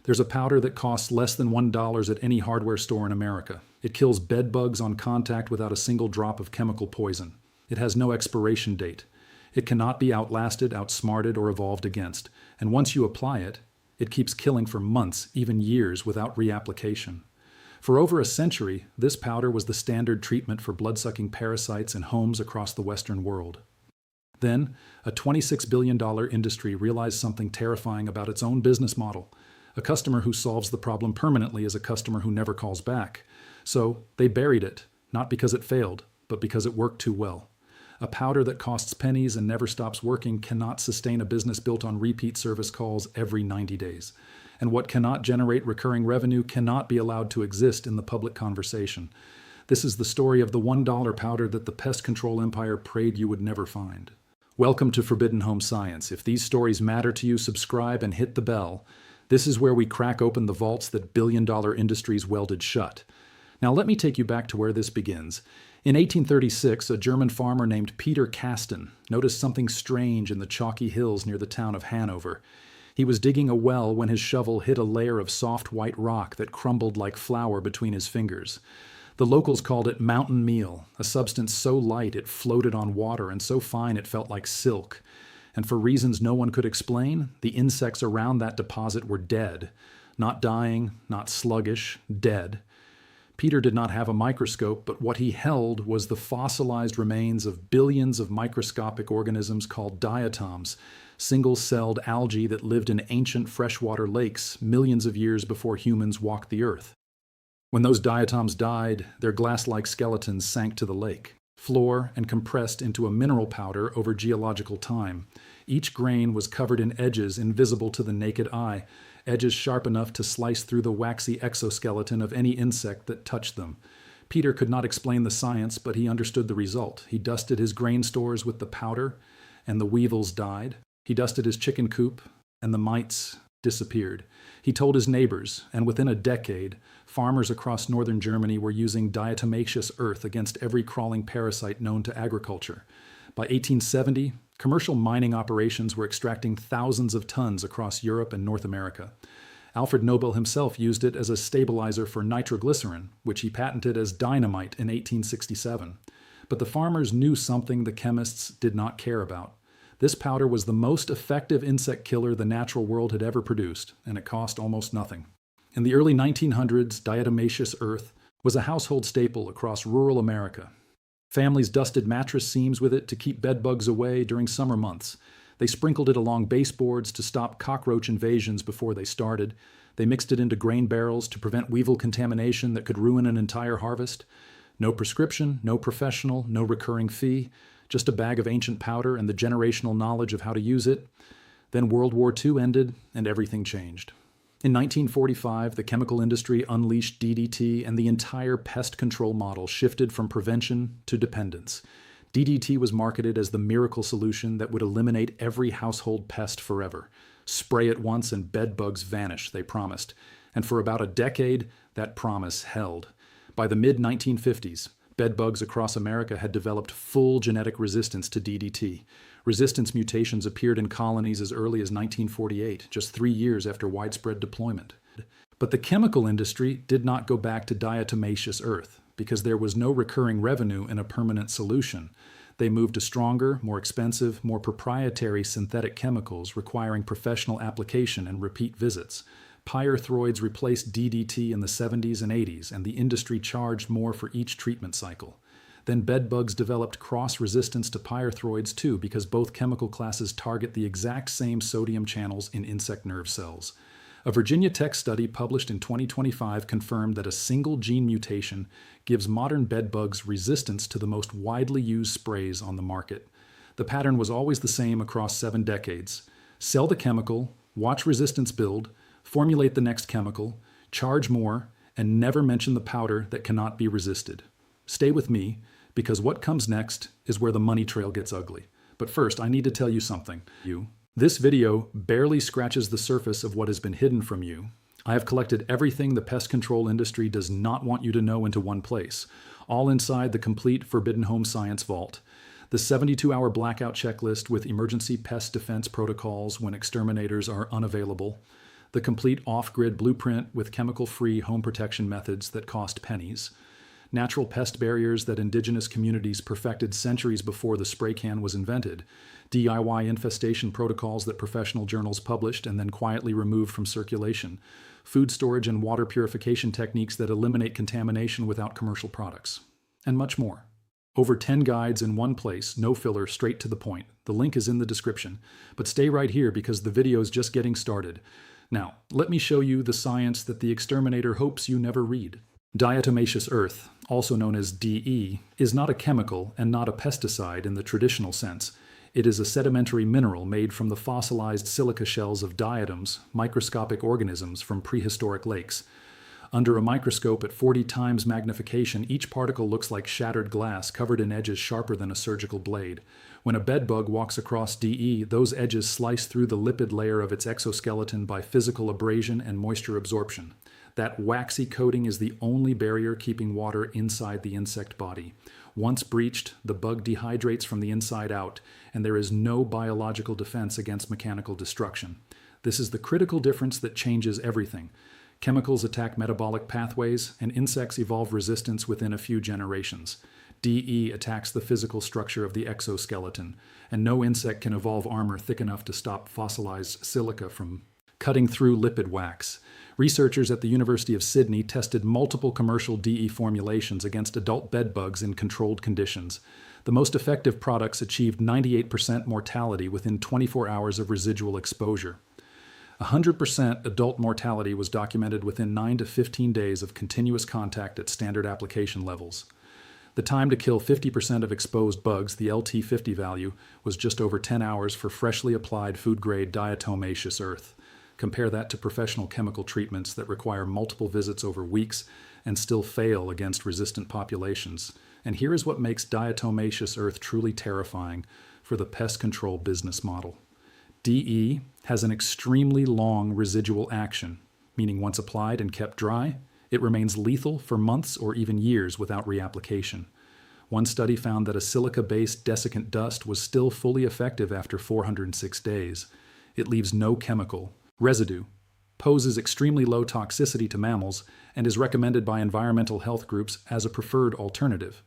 There's a powder that costs less than $1 at any hardware store in America. It kills bed bugs on contact without a single drop of chemical poison. It has no expiration date. It cannot be outlasted, outsmarted, or evolved against. And once you apply it, it keeps killing for months, even years, without reapplication. For over a century, this powder was the standard treatment for blood-sucking parasites in homes across the Western world. Then, a $26 billion industry realized something terrifying about its own business model. A customer who solves the problem permanently is a customer who never calls back. So they buried it, not because it failed, but because it worked too well. A powder that costs pennies and never stops working cannot sustain a business built on repeat service calls every 90 days. And what cannot generate recurring revenue cannot be allowed to exist in the public conversation. This is the story of the $1 powder that the pest control empire prayed you would never find. Welcome to Forbidden Home Science. If these stories matter to you, subscribe and hit the bell. This is where we crack open the vaults that billion-dollar industries welded shut. Now let me take you back to where this begins. In 1836, a German farmer named Peter Kasten noticed something strange in the chalky hills near the town of Hanover. He was digging a well when his shovel hit a layer of soft white rock that crumbled like flour between his fingers. The locals called it mountain meal, a substance so light it floated on water and so fine it felt like silk. And for reasons no one could explain, the insects around that deposit were dead. Not dying, not sluggish, dead. Peter did not have a microscope, but what he held was the fossilized remains of billions of microscopic organisms called diatoms, single-celled algae that lived in ancient freshwater lakes millions of years before humans walked the earth. When those diatoms died, their glass-like skeletons sank to the lake floor and compressed into a mineral powder over geological time. Each grain was covered in edges invisible to the naked eye, edges sharp enough to slice through the waxy exoskeleton of any insect that touched them. Peter could not explain the science, but he understood the result. He dusted his grain stores with the powder, and the weevils died. He dusted his chicken coop, and the mites disappeared. He told his neighbors, and within a decade, farmers across northern Germany were using diatomaceous earth against every crawling parasite known to agriculture. By 1870, commercial mining operations were extracting thousands of tons across Europe and North America. Alfred Nobel himself used it as a stabilizer for nitroglycerin, which he patented as dynamite in 1867. But the farmers knew something the chemists did not care about. This powder was the most effective insect killer the natural world had ever produced, and it cost almost nothing. In the early 1900s, diatomaceous earth was a household staple across rural America. Families dusted mattress seams with it to keep bed bugs away during summer months. They sprinkled it along baseboards to stop cockroach invasions before they started. They mixed it into grain barrels to prevent weevil contamination that could ruin an entire harvest. No prescription, no professional, no recurring fee. Just a bag of ancient powder and the generational knowledge of how to use it. Then World War II ended, and everything changed. In 1945, the chemical industry unleashed DDT, and the entire pest control model shifted from prevention to dependence. DDT was marketed as the miracle solution that would eliminate every household pest forever. Spray it once and bed bugs vanish, they promised. And for about a decade, that promise held. By the mid-1950s, bed bugs across America had developed full genetic resistance to DDT. Resistance mutations appeared in colonies as early as 1948, just 3 years after widespread deployment. But the chemical industry did not go back to diatomaceous earth, because there was no recurring revenue in a permanent solution. They moved to stronger, more expensive, more proprietary synthetic chemicals requiring professional application and repeat visits. Pyrethroids replaced DDT in the 70s and 80s, and the industry charged more for each treatment cycle. Then bed bugs developed cross-resistance to pyrethroids too, because both chemical classes target the exact same sodium channels in insect nerve cells. A Virginia Tech study published in 2025 confirmed that a single gene mutation gives modern bed bugs resistance to the most widely used sprays on the market. The pattern was always the same across 7 decades. Sell the chemical, watch resistance build, formulate the next chemical, charge more, and never mention the powder that cannot be resisted. Stay with me, because what comes next is where the money trail gets ugly. But first, I need to tell you something. This video barely scratches the surface of what has been hidden from you. I have collected everything the pest control industry does not want you to know into one place, all inside the complete Forbidden Home Science vault. The 72-hour blackout checklist with emergency pest defense protocols when exterminators are unavailable. The complete off-grid blueprint with chemical-free home protection methods that cost pennies. Natural pest barriers that indigenous communities perfected centuries before the spray can was invented. DIY infestation protocols that professional journals published and then quietly removed from circulation. Food storage and water purification techniques that eliminate contamination without commercial products. And much more. Over 10 guides in one place, no filler, straight to the point. The link is in the description. But stay right here because the video is just getting started. Now, let me show you the science that the exterminator hopes you never read. Diatomaceous Earth, also known as DE, is not a chemical and not a pesticide in the traditional sense. It is a sedimentary mineral made from the fossilized silica shells of diatoms, microscopic organisms from prehistoric lakes. Under a microscope at 40 times magnification, each particle looks like shattered glass covered in edges sharper than a surgical blade. When a bedbug walks across DE, those edges slice through the lipid layer of its exoskeleton by physical abrasion and moisture absorption. That waxy coating is the only barrier keeping water inside the insect body. Once breached, the bug dehydrates from the inside out, and there is no biological defense against mechanical destruction. This is the critical difference that changes everything. Chemicals attack metabolic pathways, and insects evolve resistance within a few generations. DE attacks the physical structure of the exoskeleton, and no insect can evolve armor thick enough to stop fossilized silica from cutting through lipid wax. Researchers at the University of Sydney tested multiple commercial DE formulations against adult bedbugs in controlled conditions. The most effective products achieved 98% mortality within 24 hours of residual exposure. 100% adult mortality was documented within 9 to 15 days of continuous contact at standard application levels. The time to kill 50% of exposed bugs, the LT50 value, was just over 10 hours for freshly applied food-grade diatomaceous earth. Compare that to professional chemical treatments that require multiple visits over weeks and still fail against resistant populations. And here is what makes diatomaceous earth truly terrifying for the pest control business model. DE has an extremely long residual action, meaning once applied and kept dry, it remains lethal for months or even years without reapplication. One study found that a silica-based desiccant dust was still fully effective after 406 days. It leaves no chemical residue, poses extremely low toxicity to mammals, and is recommended by environmental health groups as a preferred alternative.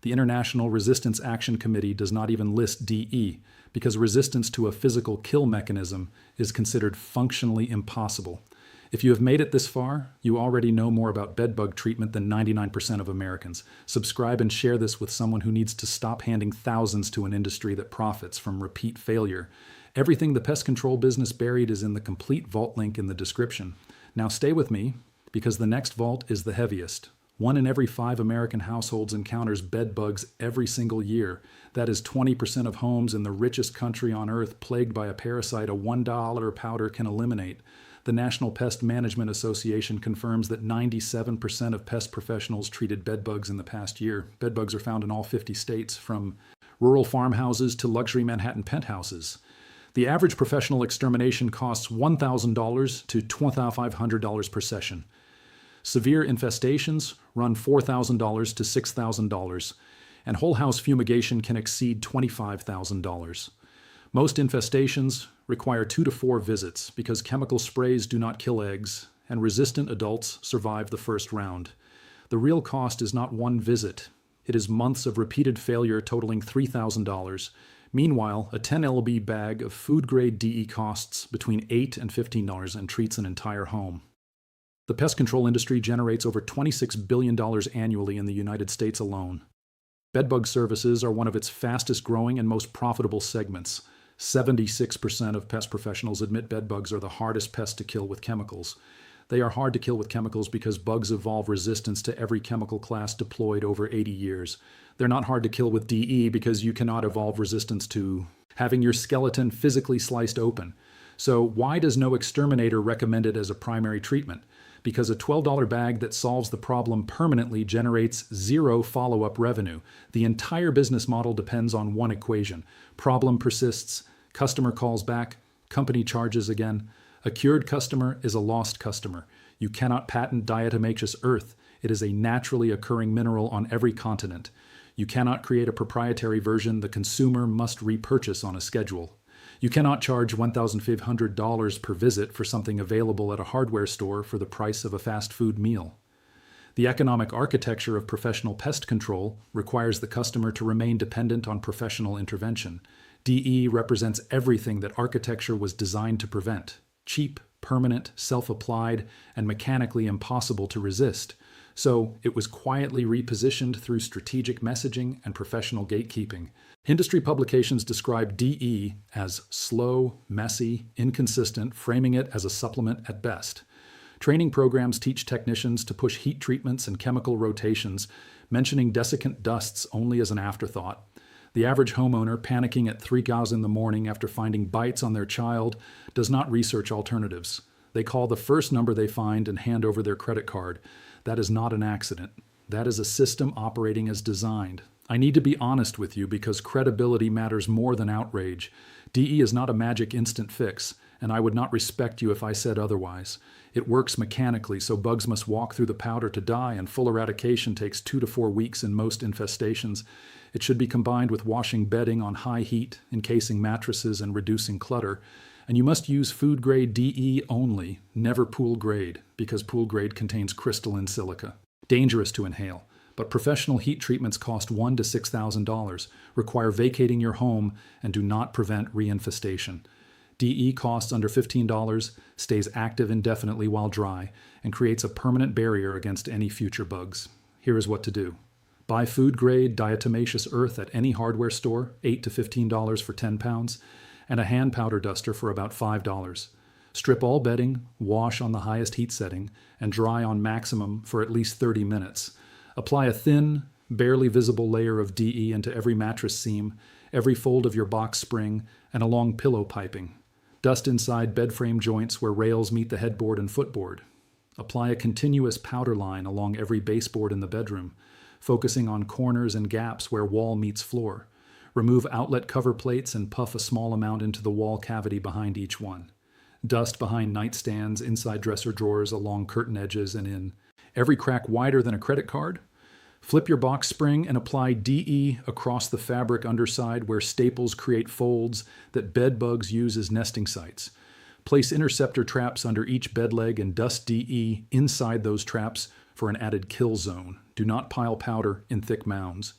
The International Resistance Action Committee does not even list DE because resistance to a physical kill mechanism is considered functionally impossible. If you have made it this far, you already know more about bedbug treatment than 99% of Americans. Subscribe and share this with someone who needs to stop handing thousands to an industry that profits from repeat failure. Everything the pest control business buried is in the complete vault link in the description. Now stay with me, because the next vault is the heaviest. 1 in every 5 American households encounters bed bugs every single year. That is 20% of homes in the richest country on earth plagued by a parasite a $1 powder can eliminate. The National Pest Management Association confirms that 97% of pest professionals treated bed bugs in the past year. Bed bugs are found in all 50 states, from rural farmhouses to luxury Manhattan penthouses. The average professional extermination costs $1,000 to $2,500 per session. Severe infestations run $4,000 to $6,000, and whole house fumigation can exceed $25,000. Most infestations require 2 to 4 visits because chemical sprays do not kill eggs, and resistant adults survive the first round. The real cost is not one visit. It is months of repeated failure totaling $3,000. Meanwhile, a 10 lb bag of food-grade DE costs between $8 and $15 and treats an entire home. The pest control industry generates over $26 billion annually in the United States alone. Bedbug services are one of its fastest growing and most profitable segments. 76% of pest professionals admit bedbugs are the hardest pest to kill with chemicals. They are hard to kill with chemicals because bugs evolve resistance to every chemical class deployed over 80 years. They're not hard to kill with DE because you cannot evolve resistance to having your skeleton physically sliced open. So why does no exterminator recommend it as a primary treatment? Because a $12 bag that solves the problem permanently generates zero follow-up revenue. The entire business model depends on one equation. Problem persists, customer calls back, company charges again. A cured customer is a lost customer. You cannot patent diatomaceous earth. It is a naturally occurring mineral on every continent. You cannot create a proprietary version the consumer must repurchase on a schedule. You cannot charge $1,500 per visit for something available at a hardware store for the price of a fast food meal. The economic architecture of professional pest control requires the customer to remain dependent on professional intervention. DE represents everything that architecture was designed to prevent: cheap, permanent, self-applied, and mechanically impossible to resist. So it was quietly repositioned through strategic messaging and professional gatekeeping. Industry publications describe DE as slow, messy, inconsistent, framing it as a supplement at best. Training programs teach technicians to push heat treatments and chemical rotations, mentioning desiccant dusts only as an afterthought. The average homeowner, panicking at 3 cows in the morning after finding bites on their child, does not research alternatives. They call the first number they find and hand over their credit card. That is not an accident. That is a system operating as designed. I need to be honest with you because credibility matters more than outrage. DE is not a magic instant fix, and I would not respect you if I said otherwise. It works mechanically, so bugs must walk through the powder to die, and full eradication takes 2 to 4 weeks in most infestations. It should be combined with washing bedding on high heat, encasing mattresses, and reducing clutter. And you must use food-grade DE only, never pool-grade, because pool-grade contains crystalline silica. Dangerous to inhale, but professional heat treatments cost $1,000 to $6,000, require vacating your home, and do not prevent reinfestation. DE costs under $15, stays active indefinitely while dry, and creates a permanent barrier against any future bugs. Here is what to do. Buy food-grade Diatomaceous Earth at any hardware store, $8 to $15 for 10 pounds, and a hand powder duster for about $5. Strip all bedding, wash on the highest heat setting, and dry on maximum for at least 30 minutes. Apply a thin, barely visible layer of DE into every mattress seam, every fold of your box spring, and along pillow piping. Dust inside bed frame joints where rails meet the headboard and footboard. Apply a continuous powder line along every baseboard in the bedroom, focusing on corners and gaps where wall meets floor. Remove outlet cover plates and puff a small amount into the wall cavity behind each one. Dust behind nightstands, inside dresser drawers, along curtain edges, and in every crack wider than a credit card. Flip your box spring and apply DE across the fabric underside where staples create folds that bed bugs use as nesting sites. Place interceptor traps under each bed leg and dust DE inside those traps for an added kill zone. Do not pile powder in thick mounds.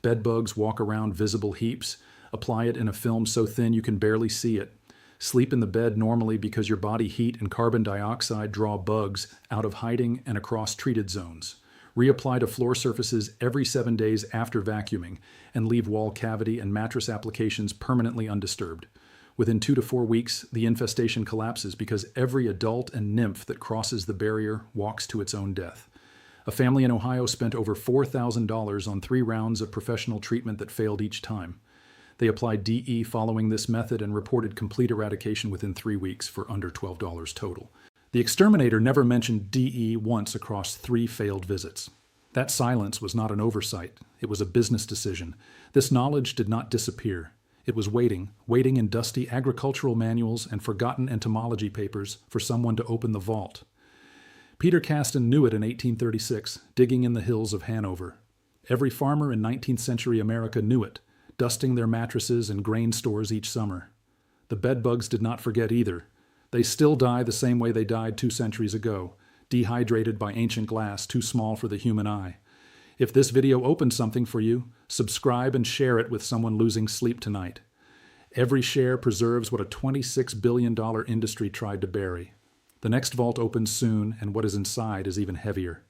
Bed bugs walk around visible heaps. Apply it in a film so thin you can barely see it. Sleep in the bed normally because your body heat and carbon dioxide draw bugs out of hiding and across treated zones. Reapply to floor surfaces every 7 days after vacuuming and leave wall cavity and mattress applications permanently undisturbed. Within 2 to 4 weeks, the infestation collapses because every adult and nymph that crosses the barrier walks to its own death. A family in Ohio spent over $4,000 on 3 rounds of professional treatment that failed each time. They applied DE following this method and reported complete eradication within 3 weeks for under $12 total. The exterminator never mentioned DE once across 3 failed visits. That silence was not an oversight. It was a business decision. This knowledge did not disappear. It was waiting in dusty agricultural manuals and forgotten entomology papers for someone to open the vault. Peter Caston knew it in 1836, digging in the hills of Hanover. Every farmer in 19th century America knew it, dusting their mattresses and grain stores each summer. The bedbugs did not forget either. They still die the same way they died 2 centuries ago, dehydrated by ancient glass too small for the human eye. If this video opened something for you, subscribe and share it with someone losing sleep tonight. Every share preserves what a $26 billion industry tried to bury. The next vault opens soon, and what is inside is even heavier.